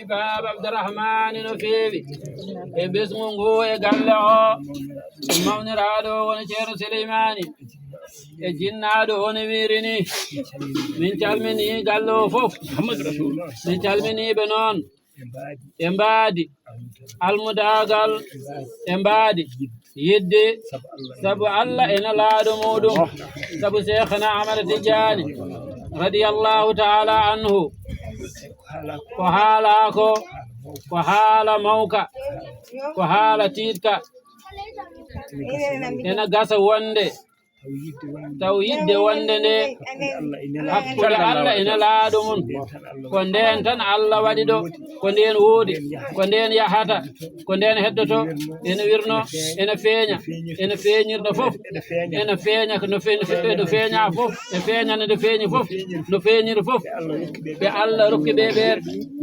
باب عبد الرحمن نفيبي باسم هو قال له مون رادو ونشير سليماني جنادو ونبيرني من تعلمني قال له فوف محمد رسول الله من تعلمني بنون امبادي المداغل امبادي يدي سبو الله إن لا دمودم سبو شيخنا عمر تجاني رضي الله تعالى عنه وحالاكو وحالا موكا وحالا تيتكا إن غاسا وندي taw yidde wonde nde hakkude Allah ina laaɗo mum ko nden tan Allah waɗi ɗo ko nden woodi ko nden yahata ko nden heddoto ene wirno ene feeña ene feeñirɗo fof ene feeña no feeña fof e feeñane nde feeñi fof no feeñiri fof ɓe Allah rokki ɓe ɓeer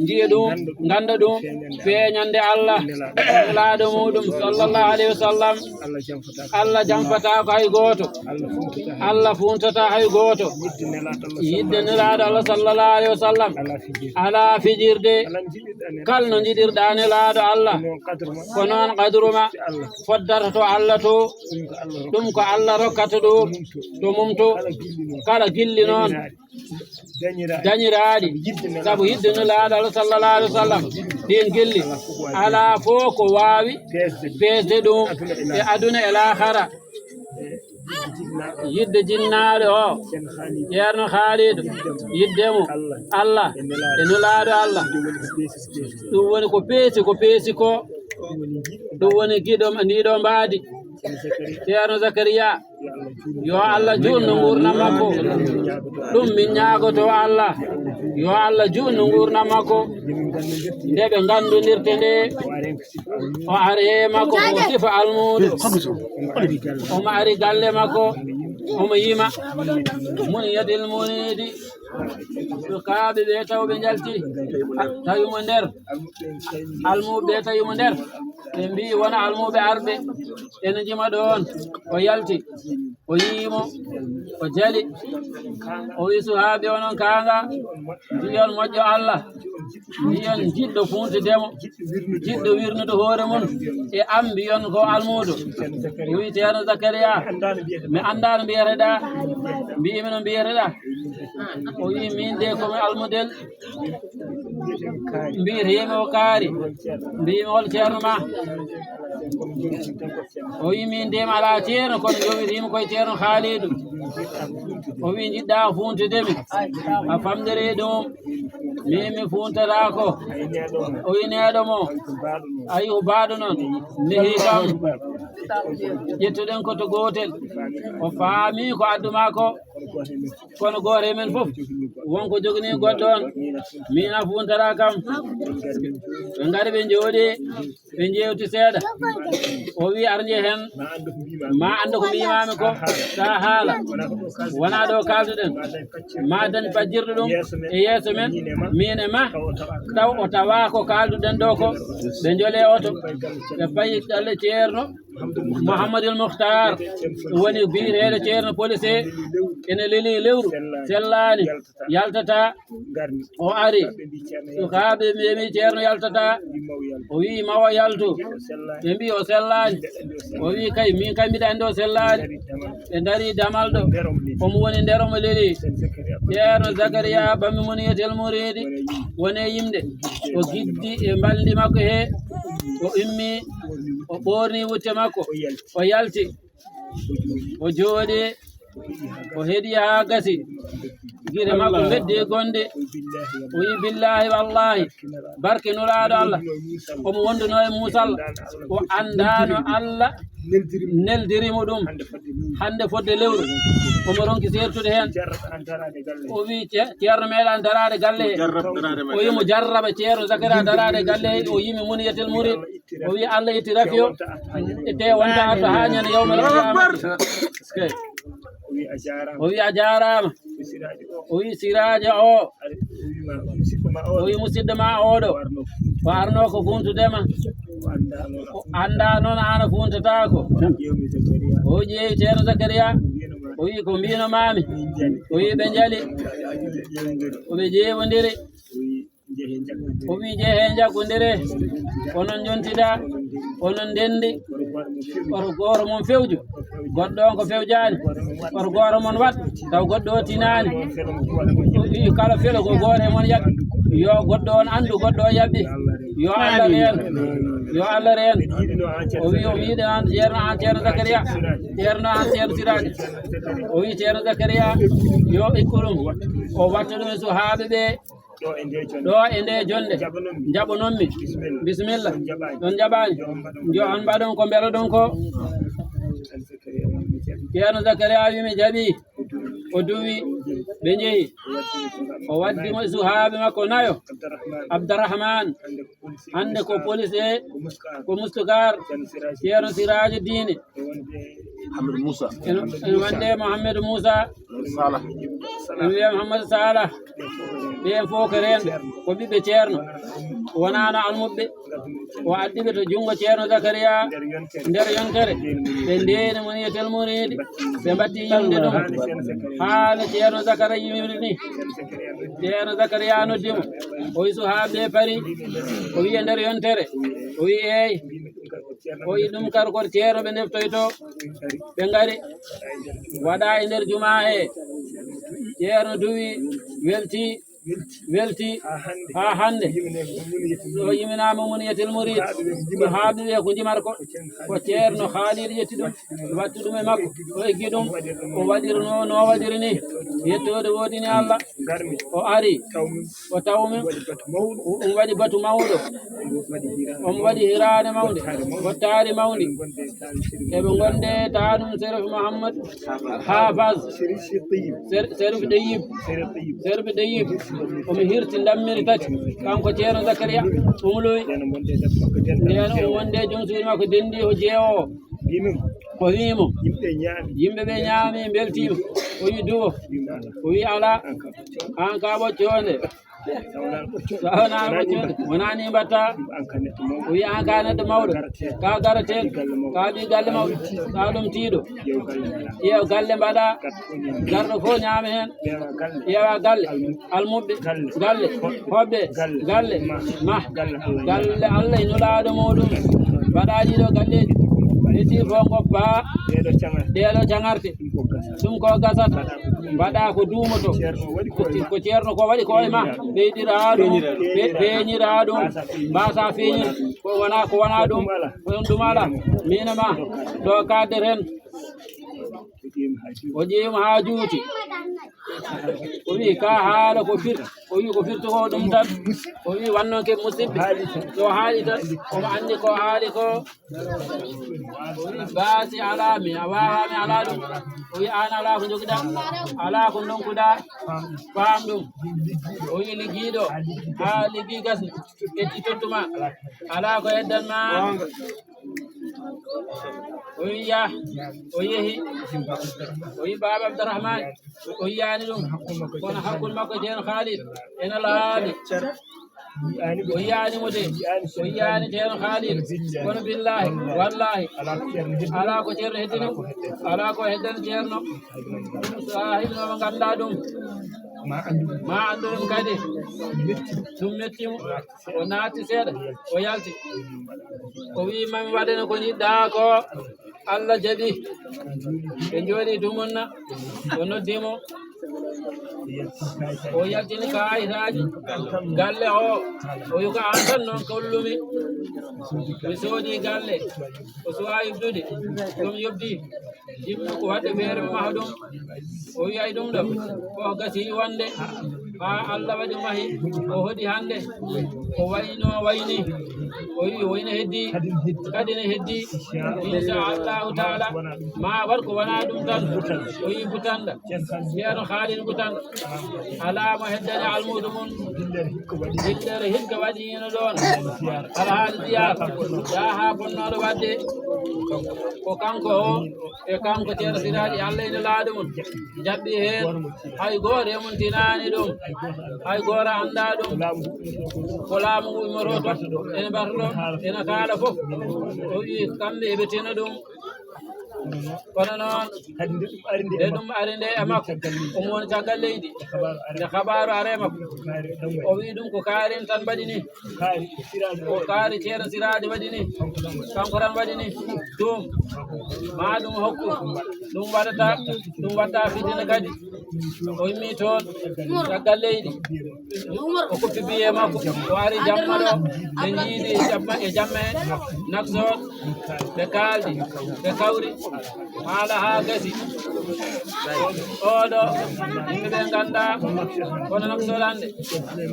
jiya ɗum ganda ɗum feeñande Allah laaɗo muɗum sallallahu alayhi wa sallam Allah jamfata ko hay gooto Allah funtata hay goto yidde nelaɗo Allah sallallahu alayhi wa sallam ala fijirde kal no jiɗirɗa nelaɗo Allah ko noon qadruma foddata to Allah to ɗum ko Allah rokkata ɗum to mum to kala gilli noon dañiraɗi saabu yidde nelaɗo Allah sallallahu alayhi wa sallam ɗin gilli ala fof ko wawi pesde ɗum e aduna e lahara yidde jinnaɗo o ceerno Khalid yiddemo Allah e nulaɗo Allah ɗum woni ko peesi ko ɗum woni giɗo ndiɗo mbaadi ceerno Zakariya yo Allah junno gurnam makko ɗum min ñaagoto Allah yo Allah junno gurnam makko nde ɓe gandudirte nde o are makko o sifa almudu omo ari galle makko omo yima mun yadil munidi sukaaɓe ɓe taw ɓe jalti tawimo nder almuɓe ɓe tawimo nder ɓe mbi wona almuɓe arɓe ene jima ɗon o yalti o yiimo o jali o wi suhaaɓe onon kaanga mbiyon moƴƴo Allah mbiyon jiɗɗo funtidemo jiɗɗo wirnude hoore mum e am mbiyon ko almudo o wi ceerno Zakariya mi annda no mbiyeteɗa mbimi no mbiyeteɗa o wi min de komi almudel mbiyetemi o kaari mbimi hol ceerno ma o wi min ndemi ala ceerno kono jowitima koye ceerno Khalidou o wi jiɗɗa funtidemi a famdiri ɗum min mi funtatako o wi neɗomo ayi ko mbaɗo noon nehi kam ƴettuɗen koto gotel o faami ko adduma ko kono goto men fof wonko jogini goɗɗo on min a funtata kam ɓe ngari ɓe jooɗi ɓe jewti seeɗa o wi arje hen ma anda ko mbimami ko sa haala wona ɗo kalduɗen ma dañ fajjirɗo ɗum e yeeso men min e ma taw o tawa ko kalduɗen ɗo ko ɓe joole oto ɓe payi ɗalle ceerno Mouhamadoul Mokhtar woni biyeteɗo ceerno police ene leli lewru sellani yaltata o ari sukaɓe mbimi ceerno yaltata o wi mawo yaltu ɓe mbi o sellani o wi kay min kay mbiɗa andi o sellani ɓe dari damal ɗo omo woni nder omo leli ceerno Zakariya bammi mon yetel muridi wone yimɗe o giddi e mbaldi makko he o immi o ɓorni wutte makko o yalti o jooɗi o heeɗi ha gasi guire makko beddi gonde o yi billahi wallahi barke nuraɗo Allah omo wonduno e musal o andano Allah neldirimo ɗum hande fodde lewru omo ronki sertude hen o wi ceerno meeɗa darade galle he o yimo jarraba ceerno Zakariya darade galle he o yimi muniyatel murid o wi Allah itti rafiyo e te wonta arto ha ñande yawmal qiyamati o wi a jarama o wi siraje o o wi musidɗo ma oɗo o arno ko funtudema o anda noon an a funtatako o ƴeewi ceerno Zakariya o wi ko mbino mami o wi ɓe jaali oɓe ƴeewodiri o wi jeehe jaggondire onon jontida onon ndendi oto goto mon fewju goɗɗo on ko fewjani oto goto mon wat taw goɗɗo o tinani wi kala felo ko goto e mon yaɓɓi yo goɗɗo on andu goɗɗo o yaɓɓi yo Allah reen yo Allah reen o wi omo yiɗi an ceerno an ceerno Zakaria ceerno an ceerno Siraji o wi ceerno Zakaria yo ikku ɗum o watta ɗum e suhaaɓe ɓe ɗo e nde jonde jaɓanommi bisimilla ɗon jaɓani jo on mbaɗon ko mbelo ɗon ko ceerno Zakaria wimi jaɓi o duwi ɓe jeehi o waddimo e suhaaɓe makko nayo Abdourahmane hande ko police e ko mustukar ceerno Siraji Dine Mohamed Moussa en wande Mohamed Moussa en wiya Mouhamadou Salah ɓen fof ko renɓe ko ɓiɓɓe ceerno wonano almuɓɓe o addiɓe to jungo ceerno Zakaria nder yontere ɓe ndeni mo niyetel muridi ɓe mbatti yimde ɗum haala ceerno Zakaria yimiri ni ceerno Zakaria noddimo o wi suhaaɓe pari o wi e nder yontere o wi eyi o wi ɗum kar koto ceerno ɓe ndeftoyto ɓe ngari waɗa e nder juma he ceerno duwi welti ha hande o yiminama muniyatel murid ko haaɓe ɓe ko jimata ko ceerno Khalid yetti ɗum watti ɗum e makko o eggi ɗum o waɗiri no waɗiri ni yettode wodini Allah o ari o tawmi o waɗi batu mawɗo omo waɗi hirade mawde wottari mawdi eɓe gonde taɗum Serif Mouhammad Hafaz Serif Ɗeyib omo hirti dammiri tati kanko ceerno Zakaria umloyi nden o wonde joom suudu makko dendi o jeewowo ko wimo yimɓe ɓe ñaami beltima o wi duwo o wi ala an ka ɓocconde sawnano ɓocconde wonani mbatta o wi an ka neɗɗo mawɗo ka garaten ka ɓi galle mawɗo ka ɗum tiiɗo ƴeew galle mbaɗa garɗo fof ñaama hen ƴeewa galle almuɓɓe galle hoɓɓe galle ma galle Allah e nulaɗo muɗum mbaɗa ɗiɗo galleji heddi fof goppa ɗeɗo caŋarte ɗum ko gasata mbaɗa ko duumoto ko ceerno ko waɗi koye ma ɓeydira ɗum feeñira ɗum mbasa feeñir ko wona ɗum on ɗum ala mina ma ɗo kadde ten o ƴeewimo ha juuti o wi ka haala ko firti o wi ko firti ko ɗum tan o wi wannonke musidɓe so haali tan omo andi ko haali ko o wi baasi alami a wawami ala ɗum o wi an ala ko joguiɗa ala ko donkuɗa faam ɗum o wi liggiɗo ha liggi gasni ƴetti tottuma ala ko heddanma o wi yah o yeehi o wi baba Abdourahmane o yiyani ɗum kono hakkude makko ceerno Khalid ene laaɓi o yiyanimo de o yiyani ceerno Khalid kono billahi wallahi ala ko ceerno heddini ala ko heddani ceerno sa hibnomo ganda ɗum ma andu ɗum kadi ɗum mettimo o naati seeɗa o yalti o wi mami waɗene ko jiɗɗa ko Allah jaɓi ɓe jooɗi dumunna o noddimo o yaltini kayitaji galle o wi ko an tan noon kollumi mi soodi galle o suwa yibdude ɗum yobdi yimɓe ko waɗde feere ɓe maha ɗum o wiyay ɗum ɗo ko gasi wonde ha Allah waɗi mahi o hoɗi hande o wayno wayni o wi woyno heddi kadi ne heddi inchallahu taala ma waɗ ko wona ɗum tan o wi butanda ceerno Khalid butanda ala mo heddani almudu mum dillere hikka waɗino ɗon alhaali diyar yaha bonnoɗo wadde ko kanko o e kanko ceerno Siraji Allah ene laaɗi mum jaɓɓi heen hay goto e mum tinani ɗum hay goto anda ɗum ko laamu ngu immoroto ene mbarto ɗo ene kaala fof o wi kamɓe eɓe tina ɗum kono noon nde ɗum ari nde e makko omo woni caggal leydi nde habaru are makko o wi ɗum ko kaarin tan mbaɗi ni ko kaari ceerno siraji waɗi ni kanko tan waɗi ni ɗum ma ɗum hokku ɗum waɗata fitina kadi o yimmi toon caggal leydi o kuppi biye makko o ari jamma ɗo ɓe jiidi e jamma en naksot ɓe kaaldi ɓe kawri haala ha gasi oɗo yimɓeɓe ganda kono naksot hande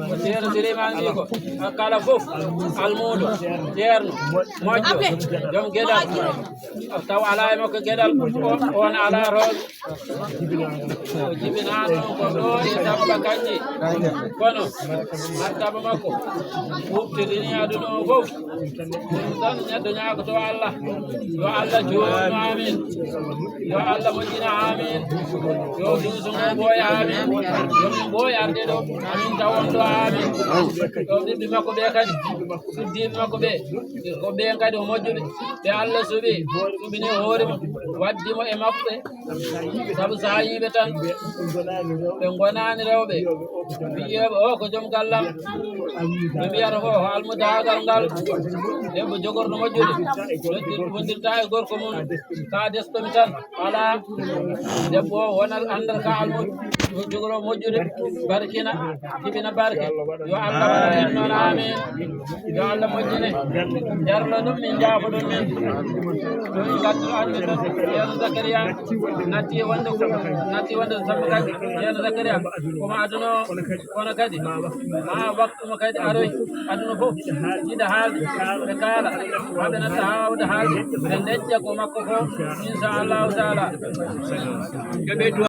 ko ceerno Souleymane wi ko kala fof almudo ceerno moƴƴo joom gueɗal taw ala e makko gueɗal on ala rooɓe o jibinano ko ɗo e dabba kanƴi kono martaba makko huɓtidini aduna o fof ɗum tan neɗɗo ñagoto Allah yo Allah joɗno amin yo Allah moƴƴina amin yo duusumo ɓooya amin yomin ɓooy arde ɗo amin tawon ɗo amin yo ɓiɓɓe makko ɓe kadi suddiɓe makko ɓe ko ɓen kadi o moƴƴuɓe ɓe Allah suɓini hoore mum waddimo e maɓɓe saabu sa yiɓe tan ɓe gonani rewɓe wiyeɓe o ko joom gallam ɓe mbiyata ko almudagal ngal debbo jogorno moƴƴude wondirta e gorko mum ka destomi tan ala debbo o wonat andal ka almudo jogoro moƴƴude barkina jibina barke yo Allah waɗa en noon amin yo Allah moƴƴine jarlo ɗum min jaafo ɗum min ɗum gaddu andi ɗum ceerno Zakaria natti wonde sammi kadi ceerno Zakaria komo aduna o kono kadi ma waktu mo kadi aroy aduna fof jiɗa haalde ɓe kaala haɓe natta hawde haalde ɓe necca ko makko ko inchallahu taala